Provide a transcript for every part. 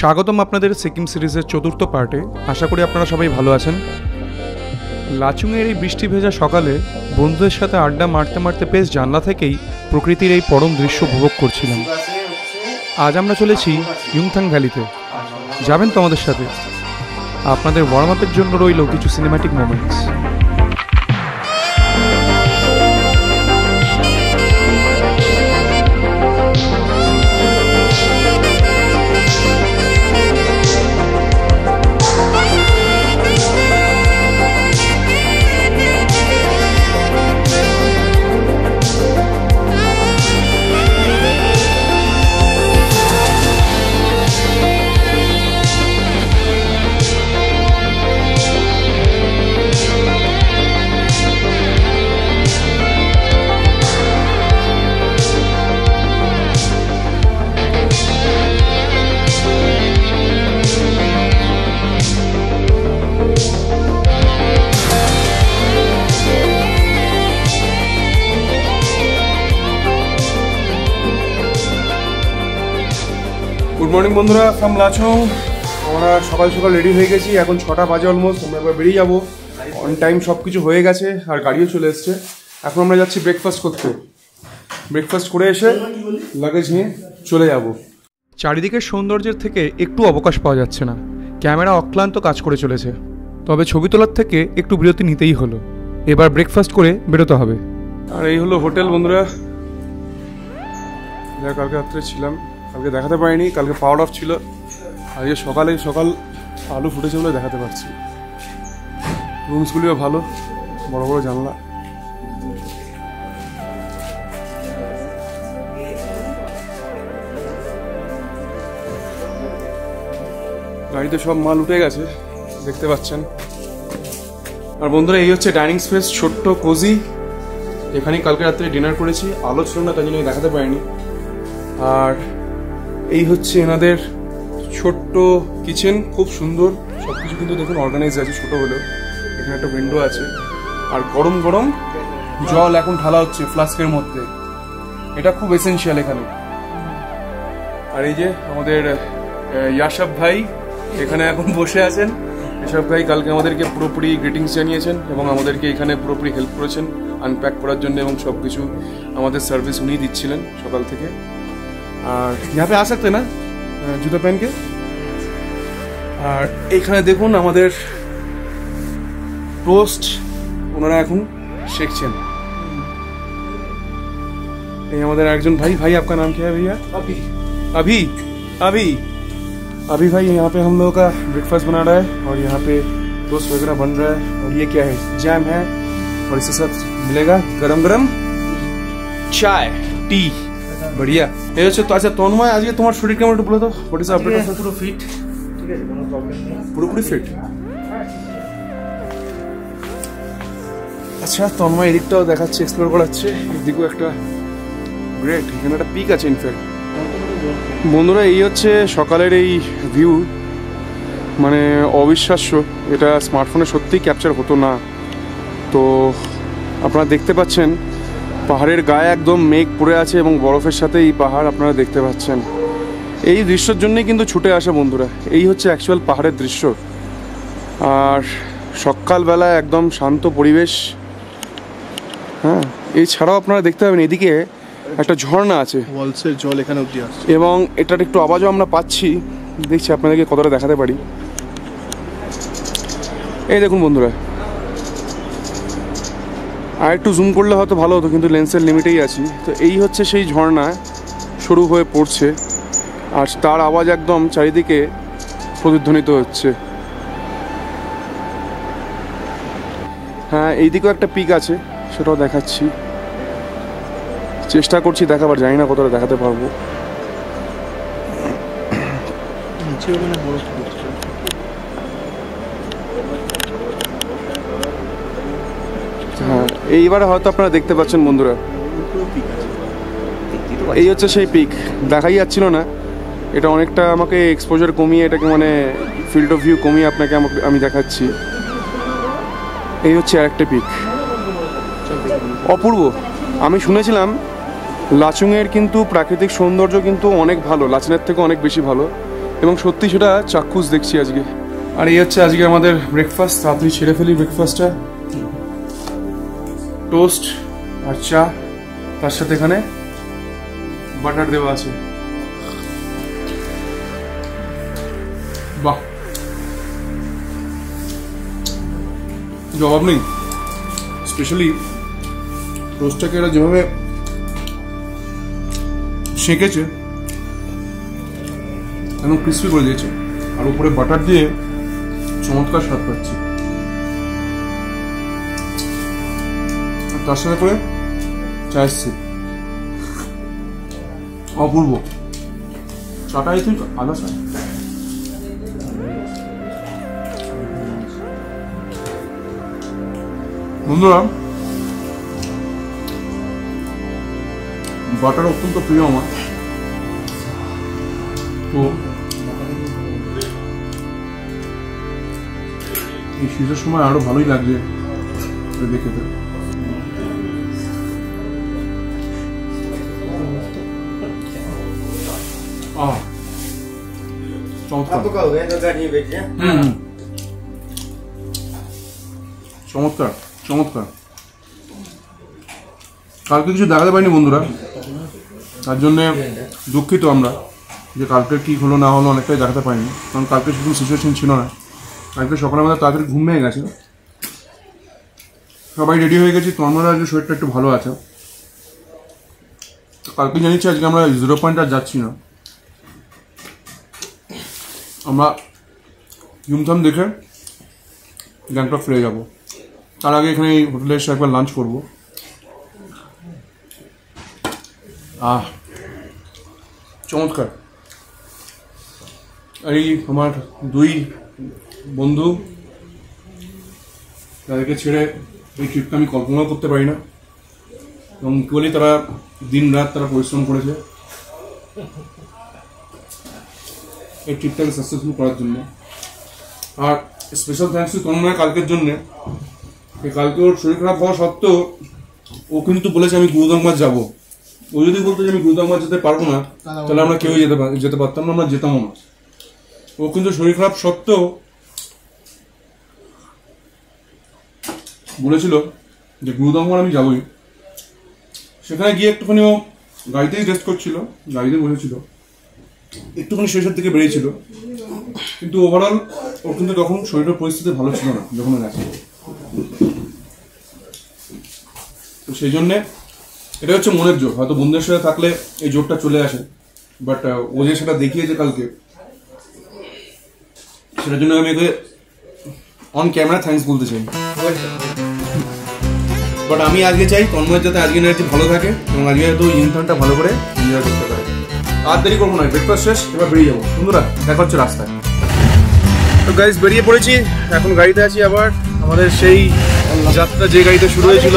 স্বাগতম আপনাদের সিকিম সিরিজের চতুর্থ পার্টে। আশা করি আপনারা সবাই ভালো আছেন। লাচুংয়ের এই বৃষ্টি ভেজা সকালে বন্ধুদের সাথে আড্ডা মারতে মারতে বেশ জানলা থেকেই প্রকৃতির এই পরম দৃশ্য উপভোগ করছিলাম। আজ আমরা চলেছি ইয়ুংথাং ভ্যালিতে। যাবেন তো আমাদের সাথে? আপনাদের ওয়ার্ম আপের জন্য রইল কিছু সিনেম্যাটিক মোমেন্টস। গুড মর্নিং বন্ধুরা, ফ্রম লাচুং। আমরা সকাল সকাল রেডি হয়ে গেছি, এখন 6টা বাজে অলমোস্ট। আমরা এবার বেরিয়ে যাবো, অন টাইম সব কিছু হয়ে গেছে আর গাড়িও চলে এসছে। এখন আমরা যাচ্ছি ব্রেকফাস্ট করতে। ব্রেকফাস্ট করে এসে লাগেজ নিয়ে চলে যাব। চারিদিকের সৌন্দর্যের থেকে একটু অবকাশ পাওয়া যাচ্ছে না, ক্যামেরা অক্লান্ত কাজ করে চলেছে। তবে ছবি তোলার থেকে একটু বিরতি নিতেই হলো। এবার ব্রেকফাস্ট করে বেরোতে হবে। আর এই হলো হোটেল বন্ধুরা, যা কালকে রাত্রে ছিলাম। কালকে দেখাতে পারিনি, কালকে পাওয়ার অফ ছিল। আজকে সকাল আলু ফুটেছে বলে দেখাতে পারছি। রুমসগুলিও ভালো, বড় বড় জানলা। গাড়িতে সব মাল উঠে গেছে, দেখতে পাচ্ছেন। আর বন্ধুরা, এই হচ্ছে ডাইনিং স্পেস, ছোট্ট কোজি। এখানেই কালকে রাত্রে ডিনার করেছি। আলো ছিল না, তাই জন্য দেখাতে পারিনি। আর এই হচ্ছে এনাদের ছোট্ট কিচেন, খুব সুন্দর। সবকিছু কিন্তু দেখুন অর্গানাইজ আছে, ছোট হলেও। এখানে একটা উইন্ডো আছে। আর গরম গরম জল এখন ঢালা হচ্ছে ফ্লাস্কের মধ্যে, এটা খুব এসেনশিয়াল এখানে। আর এই যে আমাদের ইয়াশাব ভাই এখানে এখন বসে আছেন। ইয়াশাব ভাই কালকে আমাদেরকে পুরোপুরি গ্রিটিংস জানিয়েছেন এবং আমাদেরকে এখানে পুরোপুরি হেল্প করেছেন আনপ্যাক করার জন্য, এবং সবকিছু আমাদের সার্ভিস উনিই দিচ্ছিলেন সকাল থেকে। আর यहाँ पे आ सकते ना জুতো पहन के। আর এইখানে দেখুন আমাদের টোস্ট ওনারা এখন শেখছেন। এই আমাদের একজন भाई आपका नाम क्या है भैया? अभी भाई यहाँ पे हम लोगों का ब्रेकफास्ट बना रहा है और यहाँ पे टोस्ट वगैरह बन रहा है। और ये क्या है? जैम है और इससे सब मिलेगा गरम गरम चाय टी। बढ़िया। এই হচ্ছে তো। আচ্ছা তন্ময়, আজকে তোমার শরীর কেমন একটু বলো তো। What is update? পুরো ফিট, ঠিক আছে, কোনো প্রবলেম নেই, পুরোপুরি ফিট। আচ্ছা তন্ময় এদিকটাও দেখাচ্ছে, এক্সপ্লোর করাচ্ছে। এদিকেও একটা গ্রেট, এখানে একটা পিক আছে ইনফ্যাক্ট। বন্ধুরা, এই হচ্ছে সকালের এই ভিউ, মানে অবিশ্বাস্য। এটা স্মার্টফোনে সত্যিই ক্যাপচার হতো না। তো আপনারা দেখতে পাচ্ছেন পাহাড়ের গায়ে একদম মেঘ পড়ে আছে এবং বরফের সাথে এই পাহাড় আপনারা দেখতে পাচ্ছেন। এই দৃশ্যের জন্যই কিন্তু ছুটে আসে বন্ধুরা। এই হচ্ছে অ্যাকচুয়াল পাহাড়ের দৃশ্য। আর সকালবেলা একদম শান্ত পরিবেশ। হ্যাঁ, এছাড়াও আপনারা দেখতে পাবেন এদিকে একটা ঝর্ণা আছে, ওয়ালসের জল এখানে অবধি আসছে এবং এটার একটু আওয়াজও আমরা পাচ্ছি। দেখছি আপনাদেরকে কতটা দেখাতে পারি। এই দেখুন বন্ধুরা, আর একটু জুম করলে হয়তো ভালো হতো, কিন্তু লেন্সের লিমিটেই আছি। তো এই হচ্ছে সেই ঝর্ণা শুরু হয়ে পড়ছে, আর তার আওয়াজ একদম চারিদিকে প্রতিধ্বনিত হচ্ছে। হ্যাঁ, এইদিকেও একটা পিক আছে, সেটাও দেখাচ্ছি। চেষ্টা করছি দেখাবার, জানি না কতটা দেখাতে পারবো। হ্যাঁ, এইবারে হয়তো আপনারা দেখতে পাচ্ছেন বন্ধুরা, এই হচ্ছে সেই পিক। দেখাই যাচ্ছিল না, এটা অনেকটা আমাকে এক্সপোজার কমিয়ে, এটাকে মানে ফিল্ড অফ ভিউ কমিয়ে আপনাকে আমি দেখাচ্ছি। এই হচ্ছে আরেকটা পিক, অপূর্ব। আমি শুনেছিলাম লাচুংয়ের কিন্তু প্রাকৃতিক সৌন্দর্য কিন্তু অনেক ভালো, লাচেনের থেকে অনেক বেশি ভালো। এবং সত্যি সেটা চাক্ষুষ দেখছি আজকে। আর এই হচ্ছে আজকে আমাদের ব্রেকফাস্ট। তাড়াতাড়ি ছেড়ে ফেলি ব্রেকফাস্টটা। টোস্ট আর চা, তার সাথে এখানে বাটার দেওয়া আছে। বাহ, জবাব নেই। স্পেশালি টোস্টটাকে এরা যেভাবে সেঁকেছে এবং ক্রিস্পি করে দিয়েছে, আর উপরে বাটার দিয়ে চমৎকার স্বাদ পাচ্ছি। তার সাথে করে চায়ের সিপ, অপূর্ব। চাটা আই থিঙ্ক আদা চা। বন্ধুরা, বাটার অত্যন্ত প্রিয় আমার। তো এই শীতের সময় আরো ভালোই লাগছে দেখে। চমৎকার চমৎকার। কালকে কিছু দেখাতে পারিনি বন্ধুরা, তার জন্য দুঃখিত আমরা যে কালকে কি হলো না হলো অনেকটাই দেখাতে পারিনি, কারণ কালকে শুধু সিচুয়েশন ছিল না। কালকে সকালে আমাদের তাড়াতাড়ি ঘুম ভেঙে গেছে, সবাই রেডি হয়ে গেছি। তন্ময়ের আজকে শরীরটা একটু ভালো আছে। কালকে জানিয়েছি আজকে আমরা 0 পয়েন্ট আর যাচ্ছি না, আমরা ঝুমথাম দেখে গ্যাংটক ফিরে যাবো। তার আগে এখানে এই হোটেলে এসে একবার লাঞ্চ করবো। চমৎকার। এই আমার 2 বন্ধু, তাদেরকে ছেড়ে এই ট্রিপটা আমি কল্পনাও করতে পারি না, এবং ইকুয়ালি তারা দিন রাত তারা পরিশ্রম করেছে এই ট্রিপটাকে সাকসেসফুল করার জন্য। আর স্পেশাল থ্যাঙ্কস টু তন্ময় কালকের জন্য। কালকে ওর শরীর খারাপ হওয়া সত্ত্বেও ও কিন্তু বলেছে আমি গুরুদাংমার যাবো। ও যদি বলতো যে আমি গুরুদাংমার যেতে পারবো না, তাহলে আমরা কেউই যেতে পারতাম না, আমরা যেতামও না। ও কিন্তু শরীর খারাপ সত্ত্বেও বলেছিল যে গুরুদাংমার আমি যাবোই। সেখানে গিয়ে একটুখানি ও গাড়িতেই রেস্ট করছিল, গাড়িতে বসেছিল, একটুখানি শেষের দিকে বেরিয়েছিল, কিন্তু ওভারঅল ওর কিন্তু তখন শরীরের পরিস্থিতি ভালো ছিল না যখন গেছে। তো সেই জন্যে এটা হচ্ছে মনের জোর। হয়তো বন্ধুদের সাথে থাকলে এই জোরটা চলে আসে, বাট ও যে সেটা দেখিয়েছে কালকে, সেটার জন্য আমি একে অন ক্যামেরা থ্যাঙ্কস বলতে চাই। বাট আমি আজকে চাই তন্ময়ের যাতে আজকে এনার্জি ভালো থাকে এবং আজকে হয়তো ইনথানটা ভালো করে এনজয় করতে পারে। আর দেরি করবো না, ব্রেকফাস্ট শেষ, এবার বেরিয়ে যাবো। বন্ধুরা দেখা হচ্ছে রাস্তায়। তো গাইস বেরিয়ে পড়েছি, এখন গাড়িতে আছি আবার। আমাদের সেই যাত্রা যে গাড়িতে শুরু হয়েছিল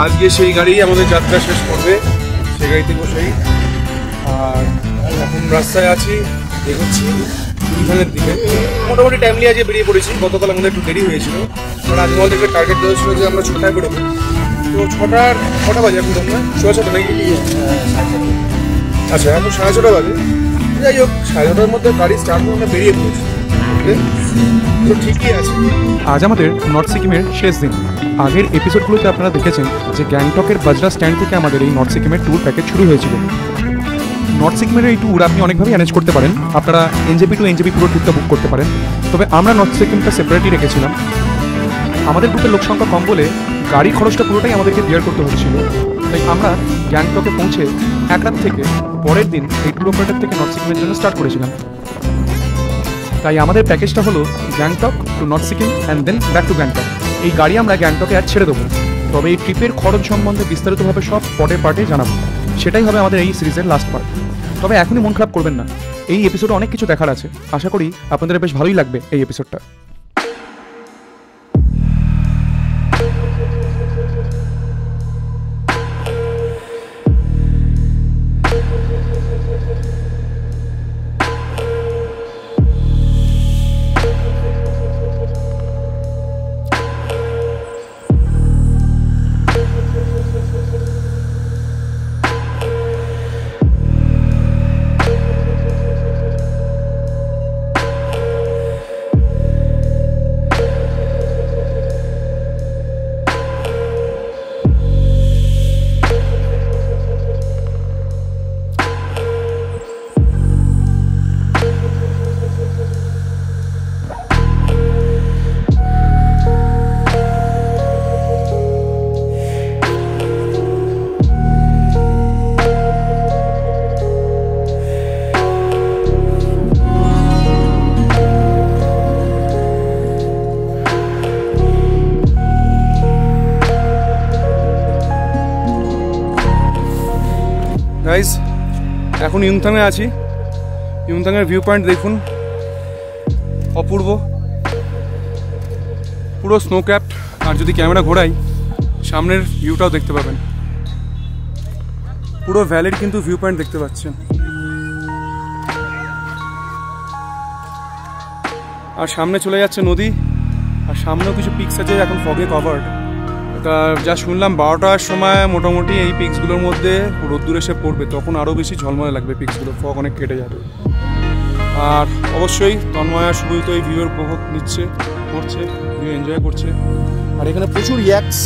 আজকে সেই গাড়ি আমাদের যাত্রা শেষ করবে, সেই গাড়িতে বসেই। আর এখন রাস্তায় আছি, এগোচ্ছি ইনথানের দিকে। মোটামুটি টাইমলি আজকে বেরিয়ে পড়েছি। গতকাল আমাদের একটু দেরি হয়েছিল, কারণ আজকে আমাদের একটা টার্গেট দেওয়া ছিল যে আমরা 6টায় বেরোবো। তো ছটা বাজে এখন, তোমরা 6:30 নাকি? আচ্ছা, এখন 6:30 বাজে। যাই হোক, 6:30টার মধ্যে গাড়ি স্টার্ট করে আমরা বেরিয়ে পড়েছি। তো ঠিকই আছে। আজ আমাদের নর্থ সিকিমের শেষ দিন। আগের এপিসোডগুলোতে আপনারা দেখেছেন যে গ্যাংটকের বাজরা স্ট্যান্ড থেকে আমাদের এই নর্থ সিকিমের ট্যুর প্যাকেজ শুরু হয়েছিল। নর্থ সিকিমের এই ট্যুর আপনি অনেকভাবে ম্যানেজ করতে পারেন। আপনারা এনজেপি টু এনজেপি পুরো ট্যুরটা বুক করতে পারেন, তবে আমরা নর্থ সিকিমটা সেপারেটই রেখেছিলাম। আমাদের গ্রুপের লোক সংখ্যা কম বলে গাড়ি খরচটা পুরোটাই আমাদেরকে বিয়ার করতে হচ্ছিল। তাই আমরা গ্যাংটকে পৌঁছে 1 রাত থেকে পরের দিন এই ট্যুর অপারেটর থেকে নর্থ সিকিমের জন্য স্টার্ট করেছিলাম। তাই আমাদের প্যাকেজটা হলো Gangtok to north Sikkim and then back to Gangtok. এই গাড়ি আমরা গ্যাংটকে আর ছেড়ে দেবো, তবে এই ট্রিপের খরচ সম্বন্ধে বিস্তারিতভাবে সব পার্টে জানাবো। সেটাই হবে আমাদের এই সিরিজের লাস্ট পার্ট। তবে এখনই মন খারাপ করবেন না, এই এপিসোডে অনেক কিছু দেখার আছে। আশা করি আপনাদের বেশ ভালোই লাগবে এই এপিসোডটা। এখন ইয়ুংথাংয়ে আছি। ইয়ুংথাংয়ের ভিউ পয়েন্ট দেখুন, অপূর্ব, পুরো স্নো ক্যাপড। আর যদি ক্যামেরা ঘোরাই সামনের ভিউটাও দেখতে পাবেন, পুরো ভ্যালির কিন্তু ভিউ পয়েন্ট দেখতে পাচ্ছেন। আর সামনে চলে যাচ্ছে নদী, আর সামনেও কিছু পিকস আছে এখন ফগে কভার্ড। তা যা শুনলাম 12টার সময় মোটামুটি এই পিক্সগুলোর মধ্যে রোদ্দুর এসে পড়বে, তখন আরও বেশি ঝলমলে লাগবে পিক্সগুলো, ফগ অনেক কেটে যাবে। আর অবশ্যই তন্ময় আর শুভজিৎ এই ভিউয়ের উপভোগ নিচ্ছে, করছে, ভিউ এনজয় করছে। আর এখানে প্রচুর ইয়াক্স,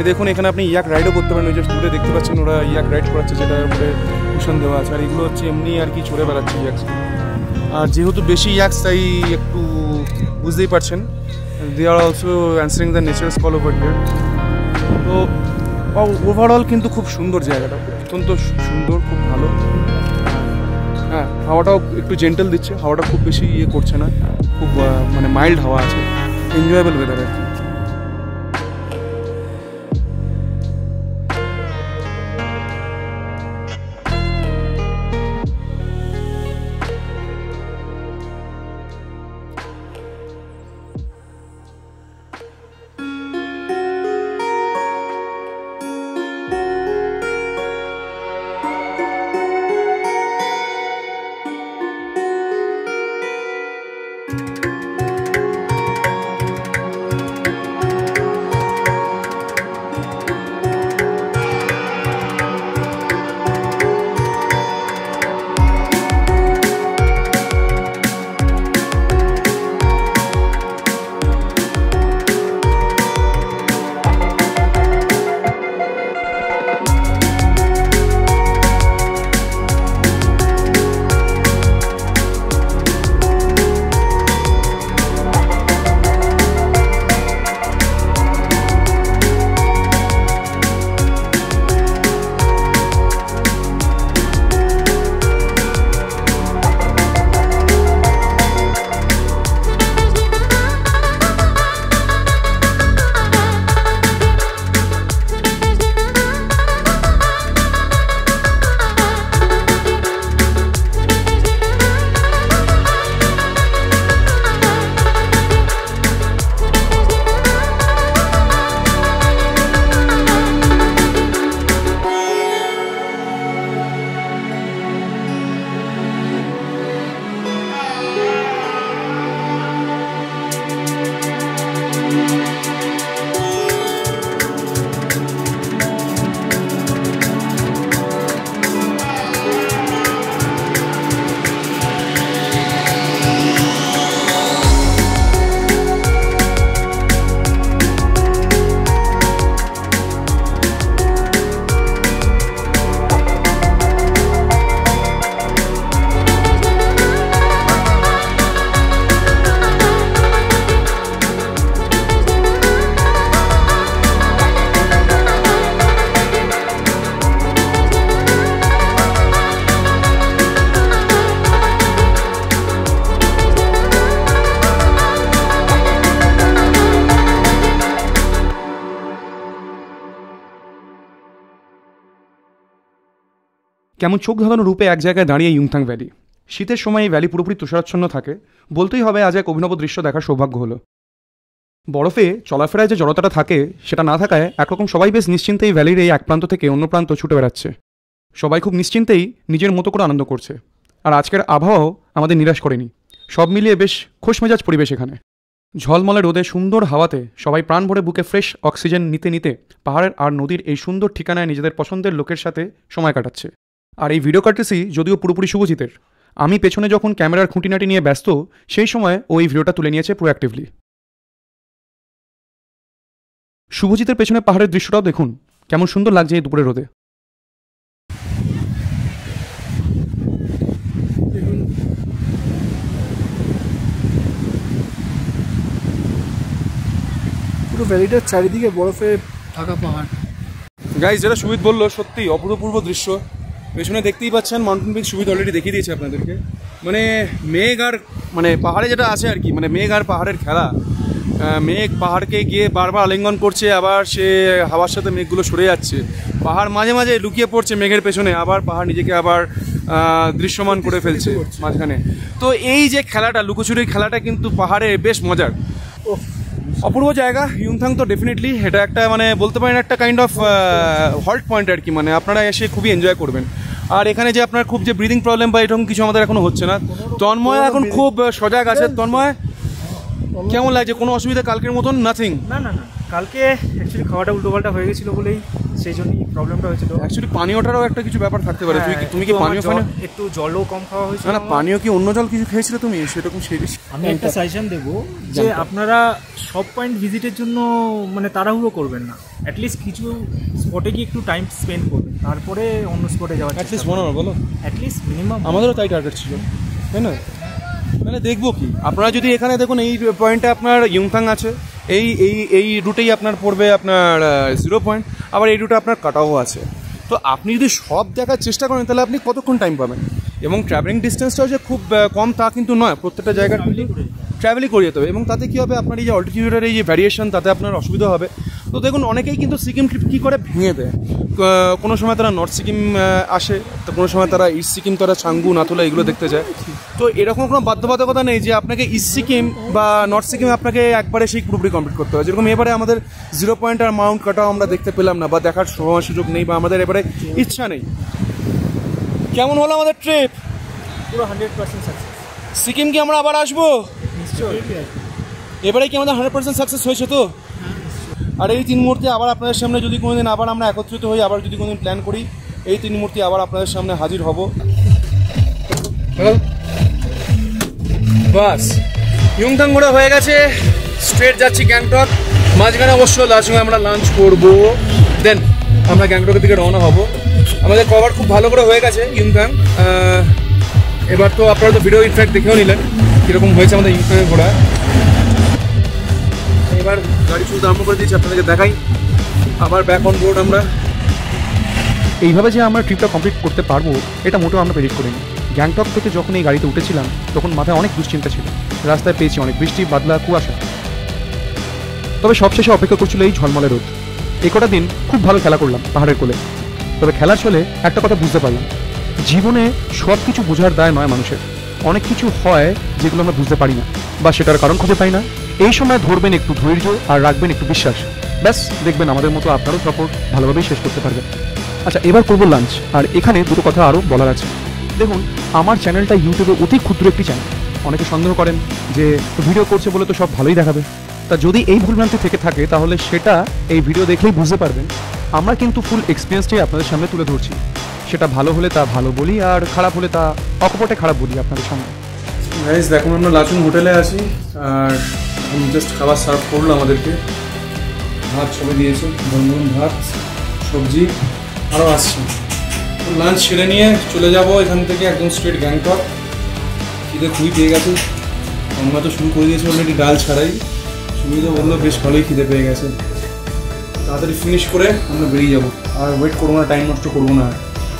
দেখুন এখানে আপনি ইয়াক রাইডও করতে পারেন। ওই যে দূরে দেখতে পাচ্ছেন ওরা ইয়াক রাইড করাচ্ছে, যেটার উপরে কুশন দেওয়া আছে। আর এগুলো হচ্ছে এমনি আর কি চড়ে বেড়াচ্ছে ইয়াক্স। আর যেহেতু বেশি ইয়াক্স তাই একটু বুঝতেই পারছেন, they are also answering the nature's call over here. তো ওভারঅল কিন্তু খুব সুন্দর জায়গাটা, অত্যন্ত সুন্দর, খুব ভালো। হ্যাঁ, হাওয়াটাও একটু জেন্টেল দিচ্ছে, হাওয়াটা খুব বেশি ইয়ে করছে না, খুব মানে মাইল্ড হাওয়া আছে, এনজয়েবল ওয়েদার আর কি। কেমন চোখ ধাঁধানো রূপে এক জায়গায় দাঁড়িয়ে ইয়ুংথাং ভ্যালি। শীতের সময় এই ভ্যালি পুরোপুরি তুষারাচ্ছন্ন থাকে, বলতেই হবে আজ এক অভিনব দৃশ্য দেখার সৌভাগ্য হলো। বরফে চলাফেরায় যে জড়তাটা থাকে সেটা না থাকায় একরকম সবাই বেশ নিশ্চিন্তে এই ভ্যালির এই এক প্রান্ত থেকে অন্য প্রান্ত ছুটে বেড়াচ্ছে। সবাই খুব নিশ্চিন্তেই নিজের মতো করে আনন্দ করছে। আর আজকের আবহাওয়াও আমাদের নিরাশ করেনি, সব মিলিয়ে বেশ খোশমেজাজ পরিবেশ এখানে। ঝলমলে রোদে সুন্দর হাওয়াতে সবাই প্রাণ ভরে বুকে ফ্রেশ অক্সিজেন নিতে নিতে পাহাড়ের আর নদীর এই সুন্দর ঠিকানায় নিজেদের পছন্দের লোকের সাথে সময় কাটাচ্ছে। আর এই ভিডিও কার্টেসি যদিও পুরোপুরি শুভজিতের, আমি পেছনে যখন ক্যামেরার খুঁটিনাটি নিয়ে ব্যস্ত সেই সময় ওই ভিডিওটা তুলে নিয়েছে প্রোঅ্যাক্টিভলি। শুভজিতের পেছনে পাহাড়ের দৃশ্যটাও দেখুন, কেমন সুন্দর লাগছে এই দুপুরের রোদে। পুরো ভ্যালিটার চারিদিকে বরফে ঢাকা পাহাড়। গাইস, যেটা সুবিধ বললো সত্যি অভূতপূর্ব দৃশ্য। পেছনে দেখতেই পাচ্ছেন মাউন্টেন পিক, সুবিধ অলরেডি দেখিয়ে দিয়েছে আপনাদেরকে। মানে মেঘ আর মানে পাহাড়ে যেটা আছে আর কি, মানে মেঘ আর পাহাড়ের খেলা মেঘ পাহাড়কে গিয়ে বারবার আলিঙ্গন করছে, আবার সে হাওয়ার সাথে মেঘগুলো সরে যাচ্ছে, পাহাড় মাঝে মাঝে লুকিয়ে পড়ছে মেঘের পেছনে, আবার পাহাড় নিজেকে আবার দৃশ্যমান করে ফেলছে মাঝখানে। তো এই যে খেলাটা, লুকোচুরির খেলাটা কিন্তু পাহাড়ে বেশ মজার, অপূর্ব জায়গা ইয়ুমথাং। তো ডেফিনেটলি এটা একটা মানে বলতে পারেন একটা কাইন্ড অফ হল্ট পয়েন্ট আর কি, মানে আপনারা এসে খুবই এনজয় করবেন। আর এখানে যে আপনার খুব যে ব্রিদিং প্রবলেম বা এরকম কিছু আমাদের এখনো হচ্ছে না। তন্ময় এখন খুব সজাগ আছে। তন্ময় কেমন লাগছে? কোনো অসুবিধা কালকের মতন? নাথিং? না না না, কালকে অ্যাকচুয়ালি খাওয়াটা উল্টোপাল্টা হয়ে গেছিলো বলেই সেই জন্যই প্রবলেমটা হয়েছিল। অ্যাকচুয়ালি পানীয়টারও একটা কিছু ব্যাপার থাকতে পারে। তুমি কি পানীয় একটু জলও কম খাওয়া হয়েছিল? না পানীয় কি অন্য জল কিছু খেয়েছিলে তুমি সেরকম? সেই আমি একটা সাজেশন দেবো যে আপনারা সব পয়েন্ট ভিজিটের জন্য মানে তাড়াহুড়ো করবেন না, অ্যাটলিস্ট কিছু স্পটে গিয়ে একটু টাইম স্পেন্ড করবেন, তারপরে অন্য স্পটে যাওয়ার অ্যাটলিস্ট 1 আওয়ার বলো, অ্যাটলিস্ট মিনিমাম। আমাদেরও তাই টার্গেট ছিল, তাই না? মানে দেখবো কি আপনারা যদি এখানে দেখুন এই পয়েন্টে আপনার ইয়ুমথাং আছে, এই এই এই রুটেই আপনার পড়বে আপনার 0 পয়েন্ট, আবার এই রুটে আপনার কাটাও আছে। তো আপনি যদি সব দেখার চেষ্টা করেন তাহলে আপনি কতক্ষণ টাইম পাবেন? এবং ট্রাভেলিং ডিস্টেন্সটাও যে খুব কম তা কিন্তু নয়, প্রত্যেকটা জায়গার ট্রাভেলই করে যেতে হবে। এবং তাতে কী হবে, আপনার এই যে অল্টিটিউডের এই যে ভ্যারিয়েশন, তাতে আপনার অসুবিধা হবে। তো দেখুন অনেকেই কিন্তু সিকিম ট্রিপ কী করে ভেঙে দেয়, কোনো সময় তারা নর্থ সিকিম আসে, তো কোনো সময় তারা ইস্ট সিকিম, তারা ছাঙ্গু নাথুলা এগুলো দেখতে যায়। তো এরকম কোনো বাধ্যবাধকতা নেই যে আপনাকে ইস্ট সিকিম বা নর্থ সিকিমে আপনাকে একবারে সেই পুরোপুরি কমপ্লিট করতে হবে। যেরকম এবারে আমাদের 0 পয়েন্ট আর মাউন্ট কাটাও আমরা দেখতে পেলাম না, বা দেখার সময় সুযোগ নেই, বা আমাদের এবারে ইচ্ছা নেই। কেমন হলো আমাদের ট্রিপ? পুরো 100% সাকসেস। সিকিম কি আমরা আবার আসবো? নিশ্চয়ই। এবারে কি আমাদের 100% সাকসেস হয়েছে তো? আর এই 3 মূর্তি আবার আপনাদের সামনে যদি কোনোদিন আবার আমরা একত্রিত হই, আবার যদি কোনোদিন প্ল্যান করি, এই 3 মূর্তি আবার আপনাদের সামনে হাজির হব। বাস ইয়ুমথাং ঘোরা হয়ে গেছে, স্ট্রেট যাচ্ছি গ্যাংটক। মাঝখানে অবশ্য লাচুঙে আমরা লাঞ্চ করব, দেন আমরা গ্যাংটকের দিকে রওনা হব। আমাদের কভার খুব ভালো করে হয়ে গেছে ইয়ুমথাং। এবার তো আপনারা তো ভিডিও ইনফ্যাক্ট দেখেও নিলেন কীরকম হয়েছে আমাদের ইয়ুমথাংয়ে ঘোরা। এবার গাড়ি চলতে আরম্ভ করে দিয়েছি, আপনাদেরকে দেখাই। আবার ব্যাক অন রোড আমরা। এইভাবে যে আমরা ট্রিপটা কমপ্লিট করতে পারবো এটা মোটেও আমরা প্রেডিক্ট করিনি। গ্যাংটক থেকে যখন এই গাড়িতে উঠেছিলাম তখন মাথায় অনেক দুশ্চিন্তা ছিল, রাস্তায় পেয়েছি অনেক বৃষ্টি, বাদলা, কুয়াশা। তবে সবশেষে অপেক্ষা করছিল এই ঝলমলে রোদ। এই কটা দিন খুব ভালো খেলা করলাম পাহাড়ের কোলে। তবে খেলার ছলে একটা কথা বুঝতে পারলাম, জীবনে সব কিছু বোঝার দায় নয় মানুষের। অনেক কিছু হয় যেগুলো আমরা বুঝতে পারি না বা সেটার কারণ খুঁজে পাই না। এই সময় ধরবেন একটু ধৈর্য আর রাখবেন একটু বিশ্বাস, ব্যাস দেখবেন আমাদের মতো আপনারও সফর ভালোভাবেই শেষ করতে পারবেন। আচ্ছা, এবার করবো লাঞ্চ। আর এখানে দুটো কথা আরও বলার আছে। দেখুন, আমার চ্যানেলটা ইউটিউবে অতি ক্ষুদ্র একটি চ্যানেল। অনেকে সন্দেহ করেন যে ভিডিও করছে বলে তো সব ভালোই দেখাবে। তা যদি এই ভুলভ্রান্তি থেকে থাকে তাহলে সেটা এই ভিডিও দেখলেই বুঝতে পারবেন। আমরা কিন্তু ফুল এক্সপিরিয়েন্সটাই আপনাদের সামনে তুলে ধরছি। সেটা ভালো হলে তা ভালো বলি, আর খারাপ হলে তা অকপটে খারাপ বলি আপনাদের সামনে। গাইস দেখুন, আমরা লাচুং হোটেলে আছি, আর জাস্ট খাবার সার্ভ করলো আমাদেরকে। ভাত সবাই দিয়েছে, গরম ভাত, সবজি, আরও আসছে। তো লাঞ্চ সেরে নিয়ে চলে যাব এখান থেকে একদম স্ট্রেট গ্যাংটক। খিদে খুবই পেয়ে গেছে, আমরা তো শুরু করে দিয়েছি অলরেডি ডাল ছাড়াই। সুবিধা বললো বেশ ভালোই খিদে পেয়ে গেছে। তাড়াতাড়ি ফিনিশ করে আমরা বেরিয়ে যাবো, আর ওয়েট করবো না, টাইম নষ্ট করবো না।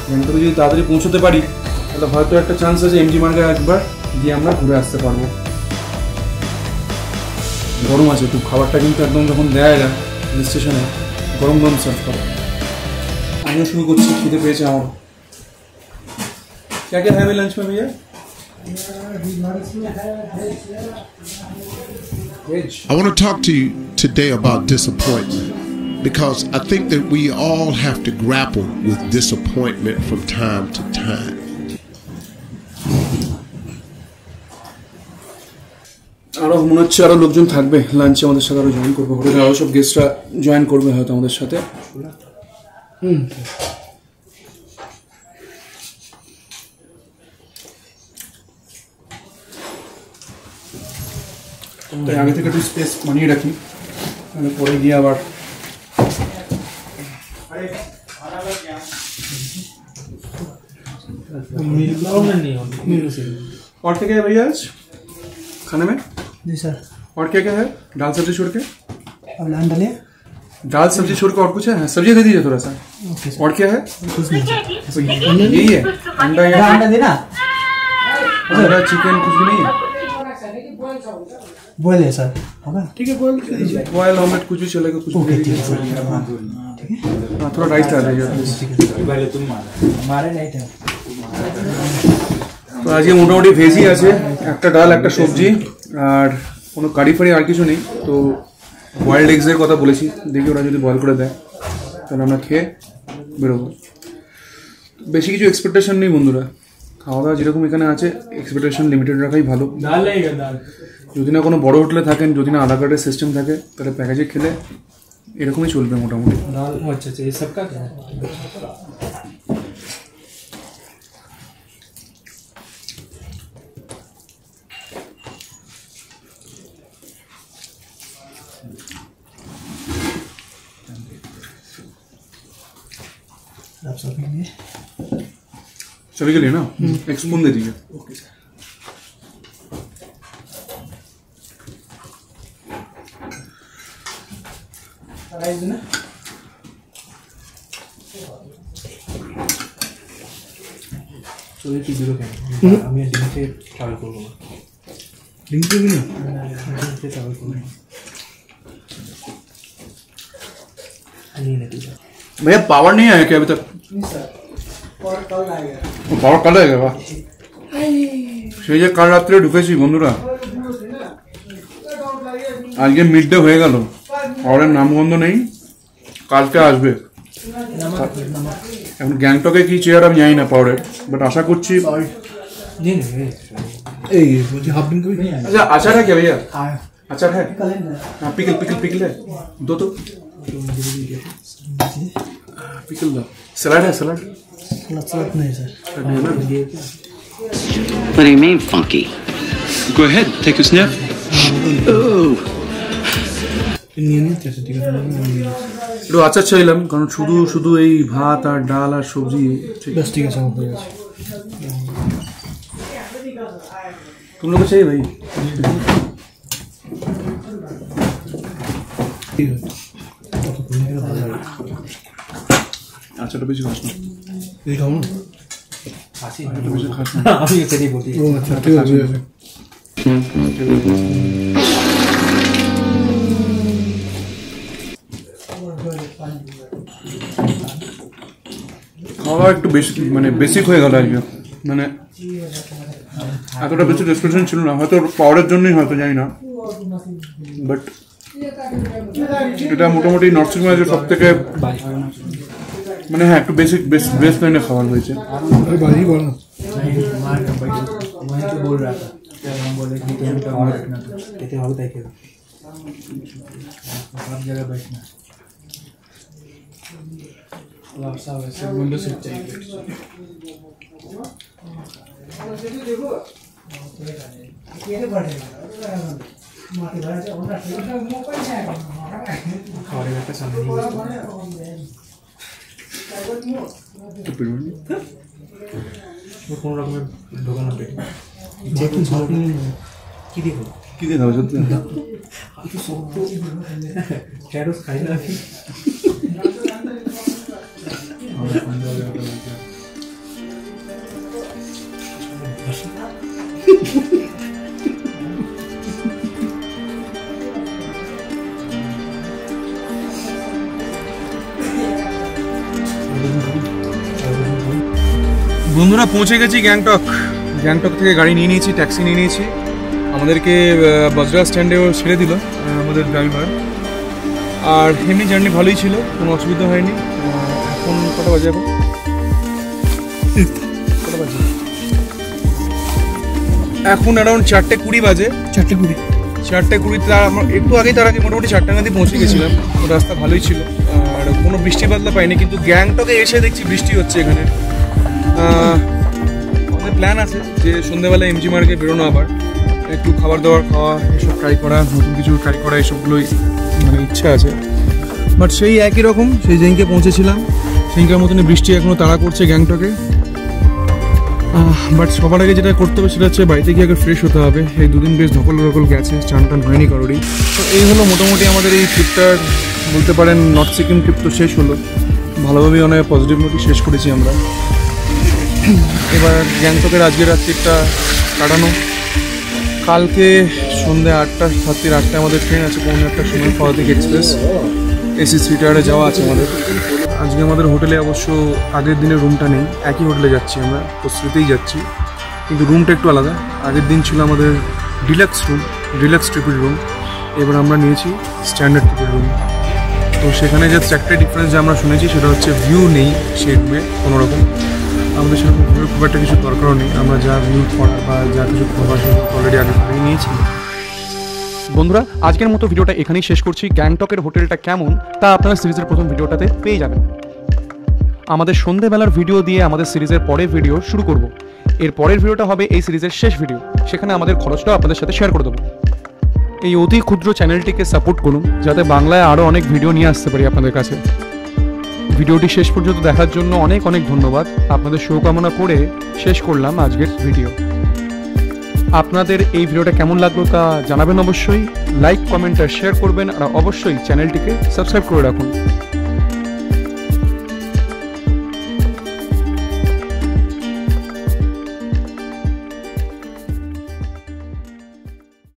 গ্যাংটকে যদি তাড়াতাড়ি পৌঁছতে পারি তাহলে হয়তো একটা চান্স আছে এমজি মার্গে একবার গিয়ে আমরা ঘুরে আসতে পারবো। গরম আছে খুব, খাবারটা কিন্তু একদম যখন দেয়া যায় হিল স্টেশনে গরম গরম সার্ভ করে। আমিও শুরু করছি, খিদে পেয়েছে আমার। क्या क्या है भाई लंच में भैया? I want to talk to you today about disappointment, because I think that we all have to grapple with disappointment from time to time. আরও মনে হচ্ছে আরও লোকজন থাকবে লাঞ্চে আমাদের সাথে, আরও জয়েন করবো, হোটেলে আরও সব গেস্টরা জয়েন করবে হয়তো আমাদের সাথে। তাই আগে থেকে একটু স্পেস বানিয়ে রাখি, পরে গিয়ে আবার और क्या क्या है भैया आज खाने में? जी सर। और क्या क्या है? दाल सब्जी छोड़ के? अब नान डालिए। दाल सब्जी छोड़ के और कुछ है? सब्जी दे दीजिए थोड़ा सा। और क्या है? यही है, अंडा या अंडा देना, अंडा चिकन कुछ भी नहीं है। बोले सर होगा ठीक है बॉयल ऑमलेट कुछ भी चलेगा कुछ भी ठीक है सर हाँ थोड़ा राइस डाल दीजिए हमारे नहीं थे তো আজকে মোটামুটি ভেজই আছে একটা ডাল একটা সবজি আর কোনো কারি ফারি আর কিছু নেই তো বয়েলড এগসের কথা বলেছি দেখি ওরা যদি বয়েল করে দেয় তাহলে আমরা খেয়ে বেরোবো বেশি কিছু এক্সপেকটেশন নেই বন্ধুরা খাওয়া দাওয়া যেরকম এখানে আছে এক্সপেকটেশন লিমিটেড রাখাই ভালো যদি না কোনো বড় হোটেলে থাকেন যদি না আধার কার্ডের সিস্টেম থাকে তাহলে প্যাকেজে খেলে এরকমই চলবে মোটামুটি अच्छा अच्छा ये सबका क्या है आप सब लेंगे सभी के लिए ना एक स्पून दे दीजिए ओके सर राइस ना तो ये की जीरो क्या আমি লিংকে ট্রাভেল করব না लिंक भी ना লিংকে ট্রাভেল করব नहीं नहीं भैया पावर नहीं आया क्या अभी तक नहीं सर और कल आएगा পাওয়ার কাল হয়ে গেল সেই যে কাল রাত্রে ঢুকেছি বন্ধুরা আজকে মিড ডে হয়ে গেল পাওয়ারের নামগন্ধ নেই কালকে আসবে এখন গ্যাংটকে কি চেয়ার আমি জানি না পাওয়ারের বাট আশা করছি नहीं नहीं এই বলছি হাফ দিন কই আচ্ছা আচার है क्या भैया हाँ अचार है कल है ना हाँ पिकल पिकल पिकल है दो तो पिकल दो सलाद है सलाद सलाद नहीं sir What do you mean, funky? Go ahead, take a sniff. Ooh. একটু আচার চাইলাম কারণ শুধু শুধু এই ভাত আর ডাল আর সবজি बस ठीक है सब हो गया तुम लोग को चाहिए भाई আচারটা বেশি খাস না ये खाऊं আচারটা বেশি খাস না अभी ये करी बोलती है ও আচ্ছা ঠিক আছে খাওয়া একটু বেশি মানে বেসিক হয়ে গেল আজকে মানে এতটা বেশি ডেসক্রিপশন ছিল না হয়তো পাওয়ারের জন্যই হয়তো জানি না বাট এটা মোটামুটি নর্থ সিকিমের সব থেকে মানে হ্যাঁ একটু বেসিক বেস্ট লাইনে খাবার হয়েছে वही तो बोल रहा था क्या हम बोले कि तुम तो बैठना कहते हो तय करो सब जगह बैठना आप सब ऐसे विंडो सीट चाहिए खाने का सामने কোনো রকমের ঢোকানো পেটে যেহেতু কি দেখো কি দিয়ে খাবে সত্যি তো সব ঢেঁড়স খাই না বন্ধুরা পৌঁছে গেছি গ্যাংটক থেকে গাড়ি নিয়ে নিয়েছি ট্যাক্সি নিয়ে নিয়েছি আমাদেরকে বাজরা স্ট্যান্ডেও ছেড়ে দিল আমাদের ড্রাইভার আর এমনি জার্নি ভালোই ছিল কোনো অসুবিধা হয়নি এখন কটা বাজে এখন অ্যারাউন্ড 4:20 বাজে 4:20 তার একটু আগেই তার আগে মোটামুটি 4টা নাগাদ পৌঁছে গেছিলাম রাস্তা ভালোই ছিল আর কোনো বৃষ্টি বাদলা পাইনি কিন্তু গ্যাংটকে এসে দেখছি বৃষ্টি হচ্ছে এখানে আমাদের প্ল্যান আছে যে সন্ধ্যাবেলা এমজি মার্কে বেরোনো আবার একটু খাবার দাবার খাওয়া এসব ট্রাই করা নতুন কিছু ট্রাই করা এসবগুলোই মানে ইচ্ছা আছে বাট সেই একই রকম সেই যেদিনকে পৌঁছেছিলাম সেদিনকার মতনই বৃষ্টি এখনও তাড়া করছে গ্যাংটকে বাট সবার আগে যেটা করতে হবে সেটা হচ্ছে বাড়িতে গিয়ে আগে ফ্রেশ হতে হবে এই দুদিন বেশ ধকল গেছে চান টান হয়নি কারোরই তো এই হলো মোটামুটি আমাদের এই ট্রিপটার বলতে পারেন নর্থ সিকিম ট্রিপ তো শেষ হলো ভালোভাবেই অনেক পজিটিভ নোটই শেষ করেছি আমরা এবার গ্যাংটকের আজকের রাত্রিটা কাটানো কালকে সন্ধ্যে 8:30 আমাদের ট্রেন আছে, 8:45 সময় পদাতিক এক্সপ্রেস এসি থিয়েটারে যাওয়া আছে আমাদের। আজকে আমাদের হোটেলে অবশ্য আগের দিনের রুমটা নেই, একই হোটেলে যাচ্ছি আমরা, প্রস্তুতেই যাচ্ছি, কিন্তু রুমটা একটু আলাদা। আগের দিন ছিল আমাদের deluxe room, deluxe triple room, এবার আমরা নিয়েছি স্ট্যান্ডার্ড ট্রিপল রুম। তো সেখানে জাস্ট একটা ডিফারেন্স যে আমরা শুনেছি সেটা হচ্ছে ভিউ নেই সেই রুমে কোনো রকম। আমাদের সেরকম খুব একটা কিছু দরকারও নেই, আমরা যা ভিউ করার বা যা কিছু খাবার অলরেডি আগে করে নিয়েছি। বন্ধুরা, আজকের মতো ভিডিওটা এখানেই শেষ করছি। গ্যাংটকের হোটেলটা কেমন তা আপনারা সিরিজের প্রথম ভিডিওটাতে পেয়ে যাবেন। আমাদের সন্ধ্যেবেলার ভিডিও দিয়ে আমাদের সিরিজের পরের ভিডিও শুরু করব। এর পরের ভিডিওটা হবে এই সিরিজের শেষ ভিডিও, সেখানে আমাদের খরচটাও আপনাদের সাথে শেয়ার করে দেবো। এই অতি ক্ষুদ্র চ্যানেলটিকে সাপোর্ট করুন যাতে বাংলায় আরও অনেক ভিডিও নিয়ে আসতে পারি আপনাদের কাছে। ভিডিওটি শেষ পর্যন্ত দেখার জন্য অনেক অনেক ধন্যবাদ। আপনাদের শুভকামনা করে শেষ করলাম আজকের ভিডিও। আপনাদের এই ভিডিওটা কেমন লাগলো তা জানাবেন অবশ্যই। লাইক, কমেন্ট আর শেয়ার করবেন, আর অবশ্যই চ্যানেলটিকে সাবস্ক্রাইব করে রাখুন।